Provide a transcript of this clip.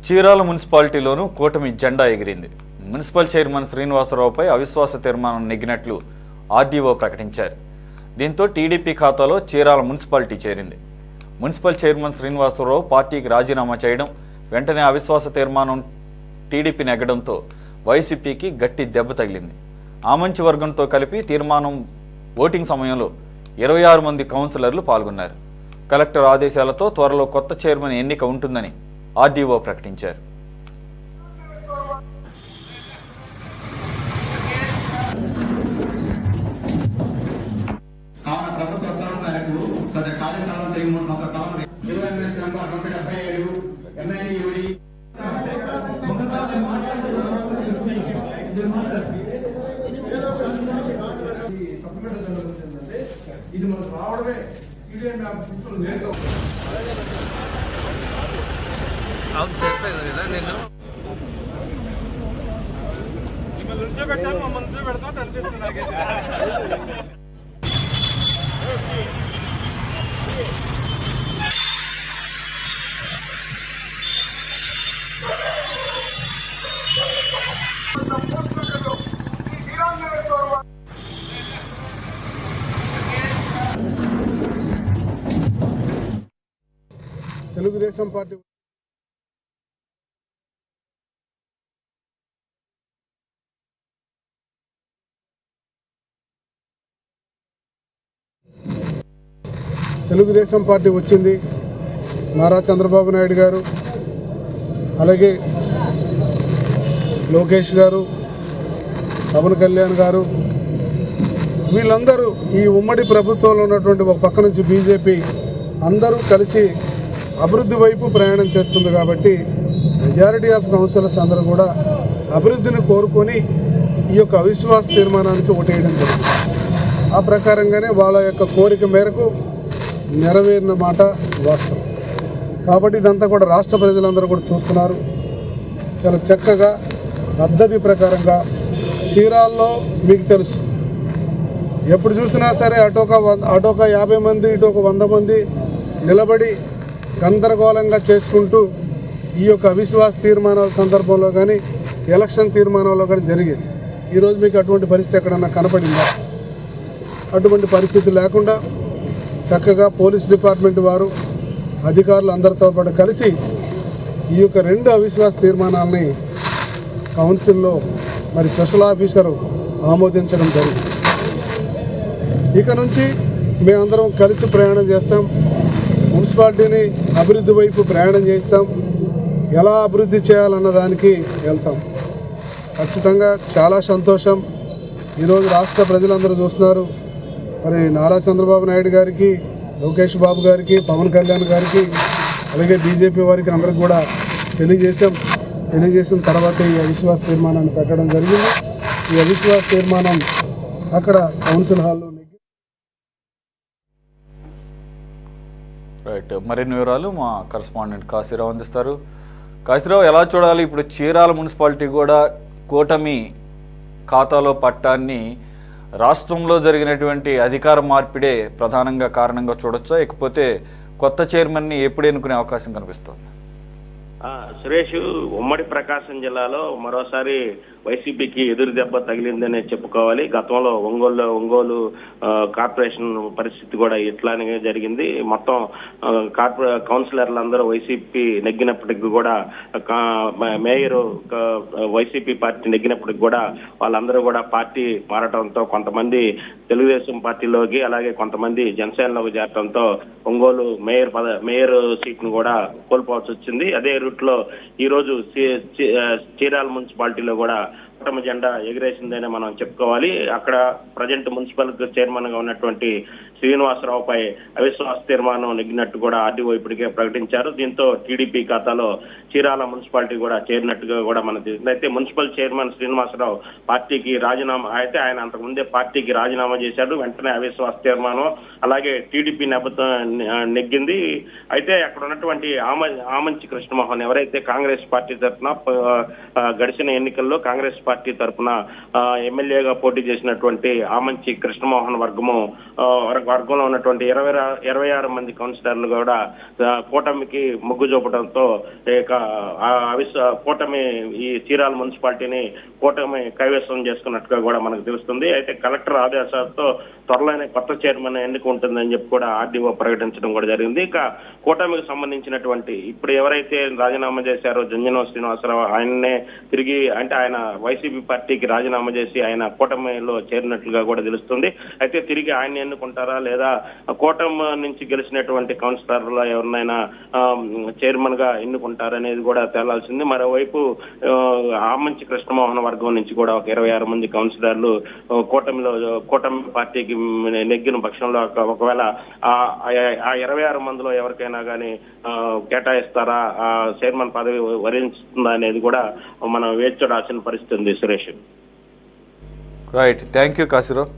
చీరాల మున్సిపాలిటీలోనూ కూటమి జెండా ఎగిరింది. మున్సిపల్ చైర్మన్ శ్రీనివాసరావుపై అవిశ్వాస తీర్మానం నెగ్గినట్లు ఆర్డీఓ ప్రకటించారు. దీంతో టీడీపీ ఖాతాలో చీరాల మున్సిపాలిటీ చేరింది. మున్సిపల్ చైర్మన్ శ్రీనివాసరావు పార్టీకి రాజీనామా చేయడం, వెంటనే అవిశ్వాస తీర్మానం టీడీపీ నెగ్గడంతో వైసీపీకి గట్టి దెబ్బ తగిలింది. ఆమంచి వర్గంతో కలిపి తీర్మానం ఓటింగ్ సమయంలో 26 మంది కౌన్సిలర్లు పాల్గొన్నారు. కలెక్టర్ ఆదేశాలతో త్వరలో కొత్త చైర్మన్ ఎన్నిక ఉంటుందని ఆర్డీఓ ప్రకటించారు. ఇది మనకు రావడమే నేను చెప్పేది కదా నేను నుంచో పెట్టాను మమ్మల్ని పెడతా అనిపిస్తుంది నాకైతే. తెలుగుదేశం పార్టీ వచ్చింది. నారా చంద్రబాబు నాయుడు గారు, అలాగే లోకేష్ గారు, పవన్ కళ్యాణ్ గారు, వీళ్ళందరూ ఈ ఉమ్మడి ప్రభుత్వంలో ఉన్నటువంటి ఒక పక్క నుంచి బీజేపీ అందరూ కలిసి అభివృద్ధి వైపు ప్రయాణం చేస్తుంది. కాబట్టి మెజారిటీ ఆఫ్ కౌన్సిలర్స్ అందరూ కూడా అభివృద్ధిని కోరుకొని ఈ యొక్క అవిశ్వాస తీర్మానానికి ఓటేయడం జరిగింది. ఆ ప్రకారంగానే వాళ్ళ యొక్క కోరిక మేరకు నెరవేరిన మాట వాస్తవం. కాబట్టి ఇదంతా కూడా రాష్ట్ర ప్రజలందరూ కూడా చూస్తున్నారు. చాలా చక్కగా పద్ధతి ప్రకారంగా చీరాల్లో మీకు తెలుసు, ఎప్పుడు చూసినా సరే అటొక 50 మంది ఇటొక 100 మంది నిలబడి గందరగోళంగా చేసుకుంటూ ఈ యొక్క అవిశ్వాస తీర్మానాల సందర్భంలో కానీ ఎలక్షన్ తీర్మానాల్లో కానీ జరిగేది. ఈరోజు మీకు అటువంటి పరిస్థితి ఎక్కడన్నా కనపడిందా? అటువంటి పరిస్థితి లేకుండా చక్కగా పోలీస్ డిపార్ట్మెంట్ వారు అధికారులు అందరితో పాటు కలిసి ఈ యొక్క 2 అవిశ్వాస తీర్మానాలని కౌన్సిల్లో మరి స్పెషల్ ఆఫీసరు ఆమోదించడం జరిగింది. ఇక నుంచి మేమందరం కలిసి ప్రయాణం చేస్తాం. మున్సిపాలిటీని అభివృద్ధి వైపు ప్రయాణం చేస్తాం. ఎలా అభివృద్ధి చేయాలన్న దానికి వెళ్తాం. ఖచ్చితంగా చాలా సంతోషం. ఈరోజు రాష్ట్ర ప్రజలందరూ చూస్తున్నారు. మరి నారా చంద్రబాబు నాయుడు గారికి, లోకేష్ బాబు గారికి, పవన్ కళ్యాణ్ గారికి, అలాగే బీజేపీ వారికి అందరికి కూడా తెలియజేసిన తర్వాత ఈ అవిశ్వాస తీర్మానాన్ని పెట్టడం జరిగింది. ఈ అవిశ్వాస తీర్మానం అక్కడ కౌన్సిల్ హాల్లో రైట్. మరిన్ని వివరాలు మా కరెస్పాండెంట్ కాశీరావు అందిస్తారు. కాశీరావు, ఎలా చూడాలి ఇప్పుడు చీరాల మున్సిపాలిటీ కూడా కూటమి ఖాతాలో పట్టాన్ని రాష్ట్రంలో జరిగినటువంటి అధికార మార్పిడే ప్రధానంగా కారణంగా చూడొచ్చా, లేకపోతే కొత్త చైర్మన్ని ఎప్పుడు ఎన్నుకునే అవకాశం కనిపిస్తుంది? సురేష్, ఉమ్మడి ప్రకాశం జిల్లాలో మరోసారి వైసీపీకి ఎదురు దెబ్బ తగిలిందనే చెప్పుకోవాలి. గతంలో ఒంగోలు కార్పొరేషన్ పరిస్థితి కూడా ఇట్లానే జరిగింది. మొత్తం కౌన్సిలర్లందరూ వైసీపీ నెగ్గినప్పటికీ కూడా, మేయర్ వైసీపీ పార్టీ నెగ్గినప్పటికి కూడా వాళ్ళందరూ కూడా పార్టీ మారటంతో కొంతమంది తెలుగుదేశం పార్టీలోకి, అలాగే కొంతమంది జనసేనలోకి చేరటంతో ఒంగోలు మేయర్ సీట్ను కూడా కోల్పోవాల్సి వచ్చింది. అదే రూట్లో ఈ రోజు చీరాల మున్సిపాలిటీలో కూడా కూటమి జెండా ఎగిరేసిందని మనం చెప్పుకోవాలి. అక్కడ ప్రజెంట్ మున్సిపల్ చైర్మన్ గా ఉన్నటువంటి శ్రీనివాసరావుపై అవిశ్వాస తీర్మానం నెగ్గినట్టు కూడా ఆర్డీఓ ఇప్పటికే ప్రకటించారు. దీంతో టీడీపీ ఖాతాలో చీరాల మున్సిపాలిటీ కూడా చేరినట్టుగా కూడా మనకు తెలిసింది. అయితే మున్సిపల్ చైర్మన్ శ్రీనివాసరావు పార్టీకి రాజీనామా అయితే ఆయన అంతకుముందే పార్టీకి రాజీనామా చేశాడు. వెంటనే అవిశ్వాస తీర్మానం అలాగే టీడీపీ నెగ్గింది. అయితే అక్కడ ఉన్నటువంటి ఆమంచి కృష్ణమోహన్ ఎవరైతే కాంగ్రెస్ పార్టీ తరఫున గడిచిన ఎన్నికల్లో కాంగ్రెస్ పార్టీ తరఫున ఎమ్మెల్యేగా పోటీ చేసినటువంటి ఆమంచి కృష్ణమోహన్ వర్గం వర్గంలో ఉన్నటువంటి 26 మంది కౌన్సిలర్లు కూడా కూటమికి మొగ్గు చూపడంతో ఇక కూటమి ఈ చీరాల మున్సిపాలిటీని కూటమి కైవసం చేసుకున్నట్టుగా కూడా మనకు తెలుస్తుంది. అయితే కలెక్టర్ ఆదేశాలతో త్వరలోనే కొత్త చైర్మన్ ఎన్నిక ఉంటుందని చెప్పి కూడా ఆర్డీఓ ప్రకటించడం కూడా జరిగింది. ఇక కూటమికి సంబంధించినటువంటి ఇప్పుడు ఎవరైతే రాజీనామా చేశారో జంజనం శ్రీనివాసరావు, ఆయన్నే తిరిగి అంటే ఆయన వైసీపీ పార్టీకి రాజీనామా చేసి ఆయన కూటమిలో చేరినట్లుగా కూడా తెలుస్తుంది. అయితే తిరిగి ఆయన ఎన్నుకుంటారా లేదా కూటమి నుంచి గెలిచినటువంటి కౌన్సిలర్లు ఎవరినైనా చైర్మన్ గా ఎన్నుకుంటారనేది కూడా తేలాల్సింది. మరోవైపు ఆమంచి కృష్ణమోహన్ వర్గం నుంచి కూడా ఒక 26 మంది కౌన్సిలర్లు కూటమి పార్టీకి నెగ్గిన పక్షంలో ఒకవేళ ఆ 26 మందిలో ఎవరికైనా కానీ కేటాయిస్తారా, చైర్మన్ పదవి వరించుతుందా అనేది కూడా మనం వేచి చూడాల్సిన పరిస్థితి ఉంది. Suresh. Right, thank you Kasirao.